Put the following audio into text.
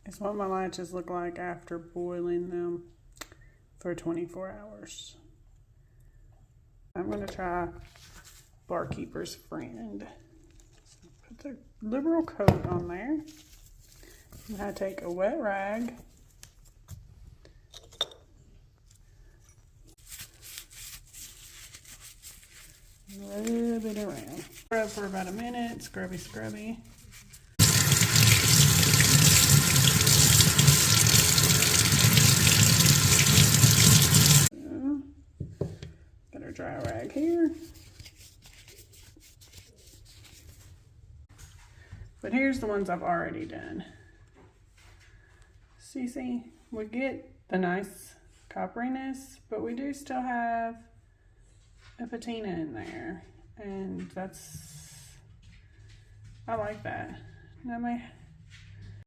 is what my latches look like after boiling them for 24 hours. I'm going to try Barkeeper's Friend. Put the liberal coat on there. I'm going to take a wet rag. Rub it around. Scrub for about a minute. Scrubby, scrubby. Got our dry rag here. But here's the ones I've already done. See, we get the nice copperiness, but we do still have a patina in there, and I like that. Now my